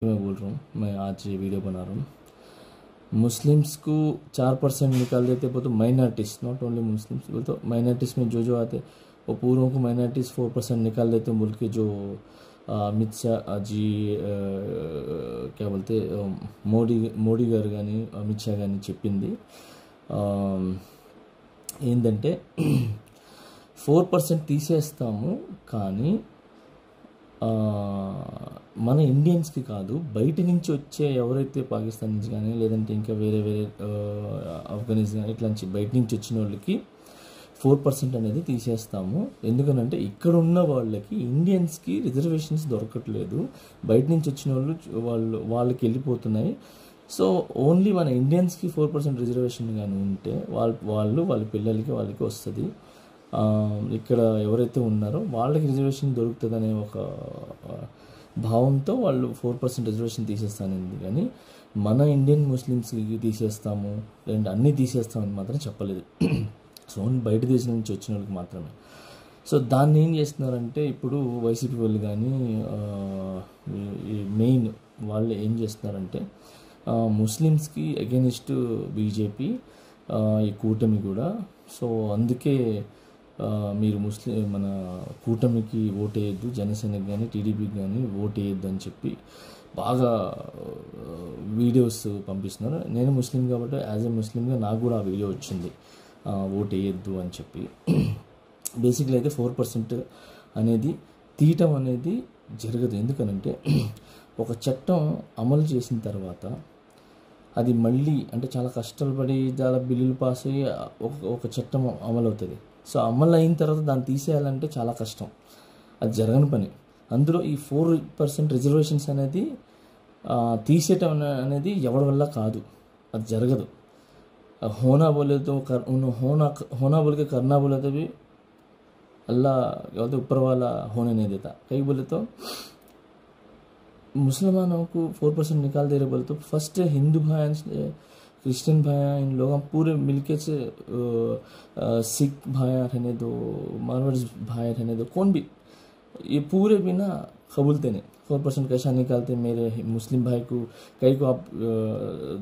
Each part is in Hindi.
मैं बोल रहा हूँ, मैं आज ये वीडियो बना रहा हूँ। मुस्लिम्स को 4% निकाल देते वो तो माइनॉरिटीज़, नॉट ओनली मुस्लिम्स, वो तो माइनॉरिटीज़ में जो आते वो पूरों को माइनॉरिटीज़ 4% निकाल देते मुल्क के जो अमित शाह जी क्या बोलते మోడీ గారు కానీ అమిత్ షా కానీ చెప్పింది ఏంటంటే 4% తీసేస్తాము, కానీ మన ఇండియన్స్కి కాదు, బయట నుంచి వచ్చే ఎవరైతే పాకిస్తాన్ నుంచి కానీ లేదంటే ఇంకా వేరే ఆఫ్ఘనిస్తాన్ ఇట్లాంటి బయట నుంచి వచ్చిన వాళ్ళకి 4% అనేది తీసేస్తాము. ఎందుకనంటే ఇక్కడ ఉన్న వాళ్ళకి ఇండియన్స్కి రిజర్వేషన్స్ దొరకట్లేదు, బయట నుంచి వచ్చిన వాళ్ళకి వెళ్ళిపోతున్నాయి. సో ఓన్లీ మన ఇండియన్స్కి 4% రిజర్వేషన్ కానీ ఉంటే వాళ్ళ పిల్లలకి వాళ్ళకి వస్తుంది. ఇక్కడ ఎవరైతే ఉన్నారో వాళ్ళకి రిజర్వేషన్ దొరుకుతుందనే ఒక భావంతో వాళ్ళు 4% రిజర్వేషన్ తీసేస్తానండి, కానీ మన ఇండియన్ ముస్లిమ్స్కి తీసేస్తాము లేదంటే అన్నీ తీసేస్తామని మాత్రం చెప్పలేదు. సో బయట దేశం నుంచి వచ్చిన వాళ్ళకి మాత్రమే. సో దాన్ని ఏం చేస్తున్నారంటే ఇప్పుడు వైసీపీ వాళ్ళు కానీ మెయిన్ వాళ్ళు ఏం చేస్తున్నారంటే ముస్లిమ్స్కి అగెనిస్ట్ బీజేపీ ఈ కూటమి కూడా. సో అందుకే మీరు మన కూటమికి ఓటేయద్దు, జనసేనకి కానీ టీడీపీకి కానీ ఓటేయద్దు అని చెప్పి బాగా వీడియోస్ పంపిస్తున్నారు. నేను ముస్లిం కాబట్టి యాజ్ ఎ ముస్లింగా నాకు కూడా ఆ వీడియో వచ్చింది, ఓటేయద్దు అని చెప్పి. బేసిక్లీ అయితే 4% అనేది తీయటం అనేది జరగదు. ఎందుకనంటే ఒక చట్టం అమలు చేసిన తర్వాత అది మళ్ళీ అంటే చాలా కష్టాలు పడి చాలా బిల్లులు పాస్ అయ్యి ఒక చట్టం అమలు అవుతుంది. సో అమలు అయిన తర్వాత దాన్ని తీసేయాలంటే చాలా కష్టం, అది జరగని పని. అందులో ఈ 4% రిజర్వేషన్స్ అనేది తీసేయటం అనేది ఎవరి వల్ల కాదు, అది జరగదు. होना बोले तो होना बोल के करना बोले तो भी अल्लाह बोलते ऊपर वाला होने नहीं देता. कई बोले तो मुसलमानों को 4% निकाल दे रहे बोले तो फर्स्ट हिंदू भाई क्रिश्चियन भाई इन लोग पूरे मिलके से सिख भाई रहने दो, मारवाड़ी भाई रहने दो, कौन भी ये पूरे भी ना कबूलते नहीं. 4% कैसा निकालते मेरे मुस्लिम भाई को, कई को आप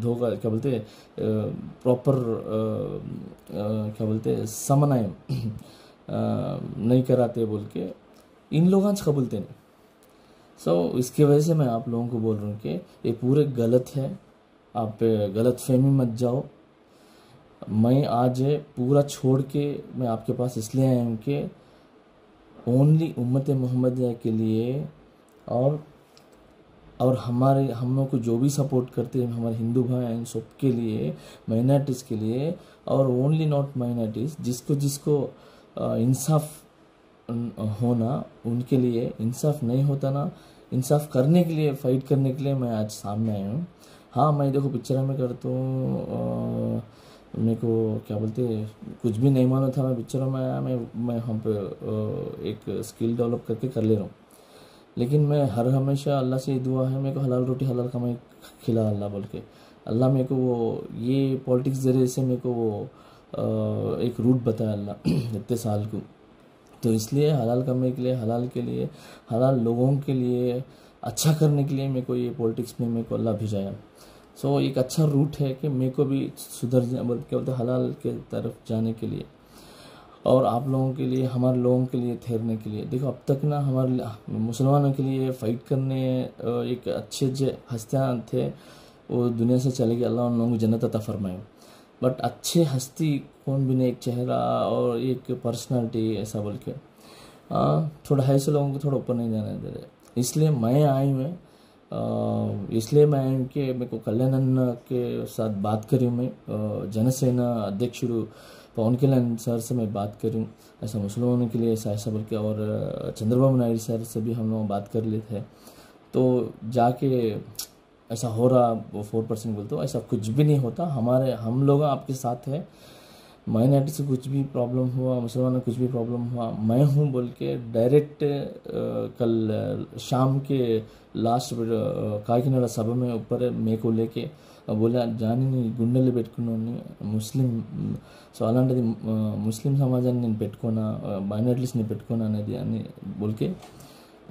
धोखा क्या बोलते प्रॉपर क्या बोलते समन्वय नहीं कराते बोल के इन लोगों से कबूलते नहीं. सो इसकी वजह से मैं आप लोगों को बोल रहा हूँ कि ये पूरे गलत है, आप गलत फहमी मत जाओ. मैं आज पूरा छोड़ के मैं आपके पास इसलिए आया हूँ कि ओनली उम्मत मोहम्मदिया के लिए और हम लोग को जो भी सपोर्ट करते हैं हमारे हिंदू भाई इन सब के लिए, माइनॉरिटीज़ के लिए, और ओनली नॉट माइनॉरिटीज़ जिसको इंसाफ होना उनके लिए इंसाफ नहीं होता ना, इंसाफ करने के लिए फाइट करने के लिए मैं आज सामने आया हूँ. हाँ मैं देखो पिक्चर में करता हूँ, मेरे को क्या बोलते कुछ भी नहीं मालूम था, मैं पिक्चरों में आया, मैं हम पे एक स्किल डेवलप करके कर ले रहा हूँ. लेकिन मैं हमेशा अल्लाह से दुआ है मेरे को हलाल रोटी हलाल कमाई खिला अल्लाह बोल के. अल्लाह मेरे को वो ये पॉलिटिक्स ज़रिए से मेरे को वो एक रूट बताया अल्लाह इतने साल को. तो इसलिए हलाल कमाई के लिए, हलाल के लिए, हलाल लोगों के लिए, अच्छा करने के लिए मेरे को ये पॉलिटिक्स में मेरे को अल्लाह भेजाया. सो एक अच्छा रूट है कि मेरे को भी सुधर बोल क्या बोलते हलाल के तरफ जाने के लिए और आप लोगों के लिए, हमारे लोगों के लिए ठहरने के लिए. देखो अब तक ना हमारे मुसलमानों के लिए फ़ाइट करने एक अच्छे हस्तियाँ थे, वो दुनिया से चले गए, अल्लाह उन लोगों को जन्नत अता फरमाए. बट अच्छे हस्ती कौन भी नहीं, एक चेहरा और एक पर्सनालिटी ऐसा बोल के थोड़ा ऐसे लोगों को थोड़ा ऊपर नहीं जाने दे रहे. इसलिए मैं आई हूँ, इसलिए मैं आया हूँ कि मेरे को कल्याण अन्न के साथ बात करी मैं, जनसेना अध्यक्ष पवन कल्याण सर से मैं बात करूँ, ऐसा मुसलमानों के लिए ऐसा बोल के, और चंद्रबाबू नायडू सर से भी हम लोग बात कर लेते हैं. तो जाके ऐसा हो रहा वो 4% बोलते हो, ऐसा कुछ भी नहीं होता. हम लोग आपके साथ है. माइनॉरिटी से कुछ भी प्रॉब्लम हुआ, मुसलमानों कुछ भी प्रॉब्लम हुआ, मैं हूँ बोल के डायरेक्ट कल शाम के लास्ट కాకినాడ సభ में ऊपर मेरे को लेके बोला जानी గుండెలు పెట్టుకున్నాను ముస్లిం. సో అలాంటిది ముస్లిం సమాజాన్ని నేను పెట్టుకోనా, మైనారిటీస్ని పెట్టుకోనా అనేది అని బోల్కే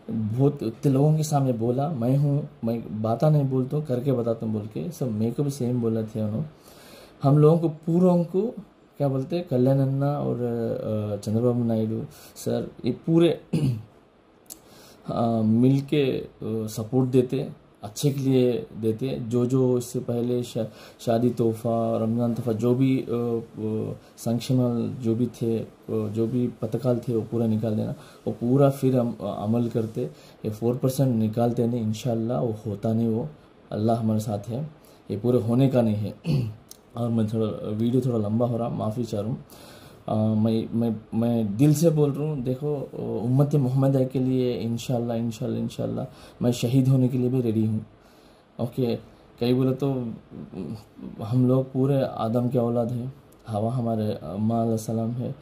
बहुत इतने लोगों के सामने बोला, मैं बाता नहीं बोलता हूँ, करके बताता हूँ बोल के। सब मेरे को भी सेम बोला थे उन्होंने। हम लोगों को पूरों को क्या बोलते हैं, कल्याण अन्ना और चंद्रबाबू नायडू सर, ये पूरे मिल के सपोर्ट देते, अच्छे के लिए देते। जो इससे पहले शादी तोहफा, रमज़ान तोहफा, जो भी संक्षेमल जो भी थे, जो भी पथकाल थे, वो पूरा निकाल देना, वो पूरा फिर हम अमल करते। ये 4% निकालते नहीं, इंशाल्लाह वो होता नहीं, वो अल्लाह हमारे साथ है, ये पूरे होने का नहीं है। और मैं थोड़ा वीडियो थोड़ा लंबा हो रहा, माफ़ी चाह रहा हूँ। मैं दिल से बोल रहा हूँ, देखो उम्मत मोहम्मद के लिए इंशाल्लाह इंशाल्लाह इंशाल्लाह मैं शहीद होने के लिए भी रेडी हूँ। ओके, कई बोले तो हम लोग पूरे आदम के औलाद हैं, हवा हमारे अम्मा अलैहि सलाम है।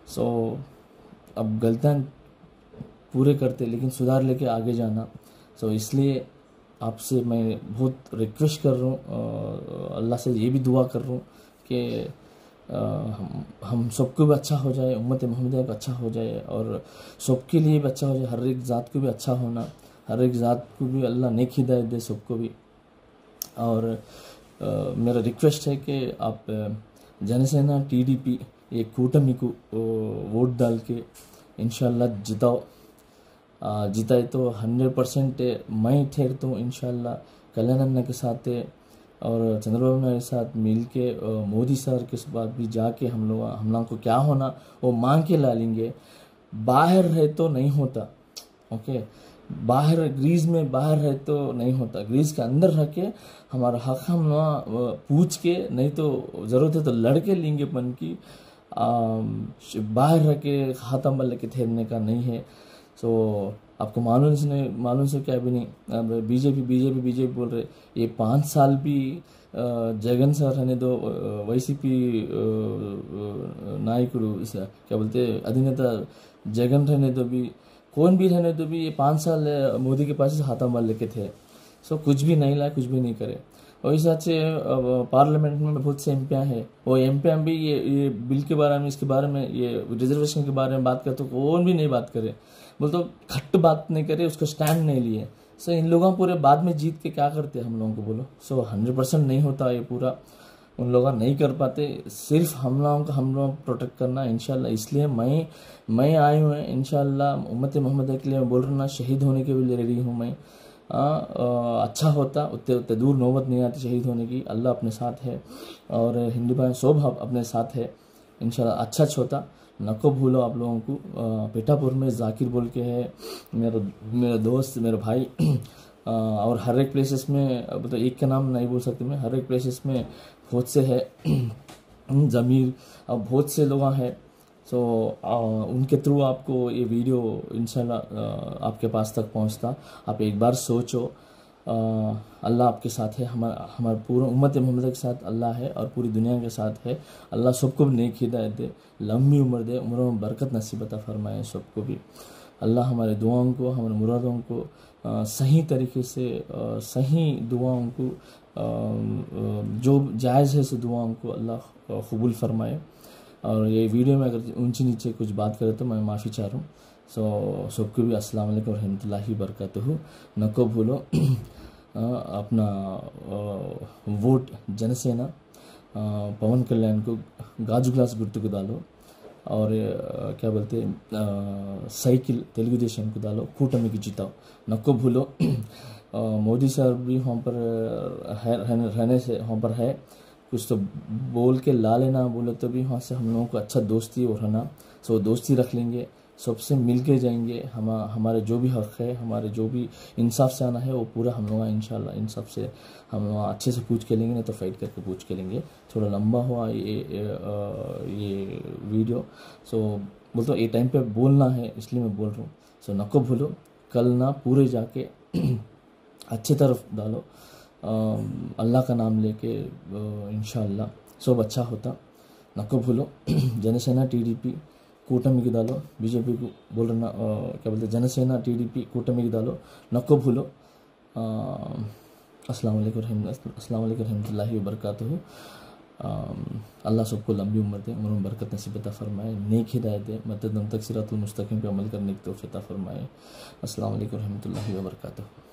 सो अब गलतियाँ पूरे करते, लेकिन सुधार लेके आगे जाना। सो इसलिए आपसे मैं बहुत रिक्वेस्ट कर रहा हूँ, अल्लाह से ये भी दुआ कर रहा हूँ कि हम सबको भी अच्छा हो जाए, उम्मत मोहम्मदिया को अच्छा हो जाए, और सबके लिए भी अच्छा हो जाए, हर एक ज़ात को भी अच्छा होना, हर एक ज़ात को भी अल्लाह नेक हिदायत दे सबको भी। और मेरा रिक्वेस्ट है कि आप जनसेना टीडीपी ये कूटमी को वोट डाल के इंशाल्लाह जिताओ। जिताए तो 100% मैं ठहरता हूँ इंशाल्लाह कल्याण अन्ना के साथ और चंद्रबाबू नायडू के साथ मिल के मोदी सर के बाद भी जाके हम लोग को क्या होना वो मांग के ला लेंगे। बाहर है तो नहीं होता, ओके, बाहर ग्रीस में बाहर है तो नहीं होता, ग्रीस के अंदर रह के हमारा हक हम पूछ के, नहीं तो ज़रूरत है तो लड़के लेंगे पन की, बाहर रह के खातम बल्ले के ठहरने का नहीं है। सो आपको मालूम से क्या भी नहीं, अब बीजेपी बोल रहे, ये 5 साल भी जगन सर रहने दो, వైసీపీ नायकुడు क्या बोलते अधिनेता जगन रहने दो, भी कौन भी रहने दो, भी ये 5 साल मोदी के पास हाथा मार लेके थे। सो कुछ भी नहीं लाए, कुछ भी नहीं करे। और इस हिसाब से पार्लियामेंट में बहुत से एमपियाँ हैं, वो एमपियाँ भी ये बिल के बारे में, इसके बारे में, ये रिजर्वेशन के बारे में बात करते, तो कौन भी नहीं बात करे, बोल तो खट्ट बात नहीं करे, उसका स्टैंड नहीं लिए। सो इन लोगों पूरे बाद में जीत के क्या करते हम लोगों को बोलो। सो 100% नहीं होता ये पूरा, उन लोग नहीं कर पाते, सिर्फ हम लोग प्रोटेक्ट करना इंशाल्लाह। इसलिए मैं आए हुए हैं इंशाल्लाह उम्मत मोहम्मद के लिए, मैं बोल रहा ना, शहीद होने के लिए रेडी हूँ मैं। अच्छा होता, उतने दूर नौबत नहीं आती शहीद होने की, अल्लाह अपने साथ है और हिंदू भाई सब अपने साथ है इंशाल्लाह। अच्छा होता, नको भूलो आप लोगों को। पेटापुर में जाकिर बोल के है, मेरा दोस्त, मेरा भाई, और हर एक प्लेसेस में, अब तो एक का नाम नहीं बोल सकते मैं, हर एक प्लेसेस में बहुत से है ज़मीर, अब बहुत से लोग हैं। सो उनके थ्रू आपको ये वीडियो इंशाल्लाह आपके पास तक पहुंचता। आप एक बार सोचो, अल्लाह आपके साथ है, हमारे पूरा उम्मत मोहम्मद के साथ अल्लाह है और पूरी दुनिया के साथ है। अल्लाह सबको नेक हिदायत दे, लंबी उम्र दे, उम्र में बरकत नसीब अता फरमाए सबको भी। अल्लाह हमारे दुआओं को, हमारे मुरादों को सही तरीके से, सही दुआओं को, जो जायज़ है से दुआओं को अल्लाह कबूल फरमाए। और ये वीडियो में अगर ऊंची नीचे कुछ बात करे तो मैं माफ़ी चाह रहा हूँ। सो सबको भी अस्सलाम वालेकुम रहमतुल्लाहि बरकातहू। नको भूलो अपना वोट जनसेना पवन कल्याण को गाजू ग्लास गुर्तु को डालो, और क्या बोलते साइकिल तेलुगु देशम को डालो, कूटमी की जिताओ, नको भूलो। मोदी सर भी वहाँ पर रहने से वहाँ पर है, कुछ तो बोल के ला लेना, बोले तो भी वहाँ से हम लोगों को अच्छा दोस्ती और रहना। सो दोस्ती रख लेंगे, सबसे मिल के जाएंगे, हमारे जो भी हक़ है, हमारे जो भी इंसाफ से आना है वो पूरा हम लोग इंशाल्लाह इंसाफ से हम लोग अच्छे से पूछ के लेंगे, नहीं तो फाइट करके पूछ के लेंगे। थोड़ा लंबा हुआ ये वीडियो, सो बोलते ये टाइम पे बोलना है इसलिए मैं बोल रहा हूँ। सो नको भूलो, कल ना पूरे जाके अच्छे तरफ डालो, अल्लाह का नाम लेके इंशाल्लाह सब अच्छा होता। नको भूलो जनसेना टीडीपी कूटमी की डालो, बीजेपी को बोल रहा क्या बोलते जनसेना टीडीपी कूटमी की डालो, नको भूलो। अस्सलाम वालेकुम रहमतुल्लाहि व बरकातहू। अल्लाह सबको लंबी उम्र दे, उम्र में बरकत नसीब अता फरमाए, नेक हिदायत दे, मदद दम तक सिरातुल मुस्तकीम पे अमल करने की तौफीक अता फरमाए। अस्सलाम वालेकुम रहमतुल्लाहि व बरकातुहू।